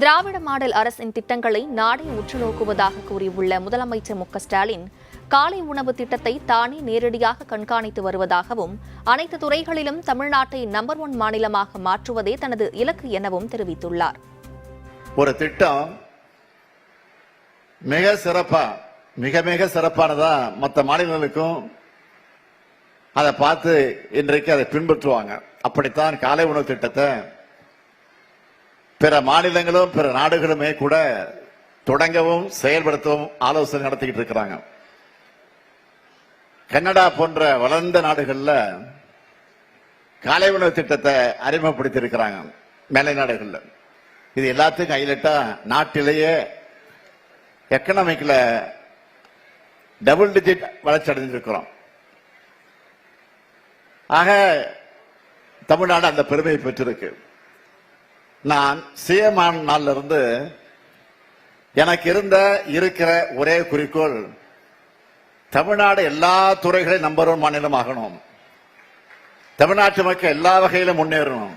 திராவிட model அரசின் திட்டங்களை நாடே உற்று நோக்குவதாக கூறியுள்ள முதலமைச்சர் மு.க.ஸ்டாலின் காலை உணவு திட்டத்தை தானே நேரடியாக கண்காணித்து வருவதாகவும் அனைத்து துறைகளிலும் தமிழ்நாட்டை நம்பர் 1 மாநிலமாக மாற்றுவதே தனது இலக்கு எனவும் தெரிவித்துள்ளார். ஒரு திட்டம் மிக மிக சிறப்பானதா மற்ற மாநிலங்களுக்கும் அதை பார்த்து இன்றைக்கு அதை பின்பற்றுவாங்க. அப்படித்தான் காலை உணவு திட்டத்தை பிற மாநிலங்களும் பிற நாடுகளுமே கூட தொடங்கவும் செயல்படுத்தவும் ஆலோசனை நடத்திக்கிட்டு இருக்கிறாங்க. கனடா போன்ற வளர்ந்த நாடுகள்ல காலை உணவு திட்டத்தை அறிமுகப்படுத்தி இருக்கிறாங்க. மேலை நாடுகள்ல இது எல்லாத்துக்கும் ஹைலைட்டா நாட்டிலேயே எக்கனாமிக்ல டபுள் டிஜிட் வளர்ச்சி அடைஞ்சிருக்கிறோம். ஆக தமிழ்நாடு அந்த பெருமையை பெற்றிருக்கு. நான் சிஎமான நாள்ல இருந்து எனக்கு இருக்கிற ஒரே குறிக்கோள் தமிழ்நாடு எல்லா துறைகளையும் நம்பர் 1 மாநிலம் ஆகணும். தமிழ்நாட்டு மக்கள் எல்லா வகையிலும் முன்னேறணும்.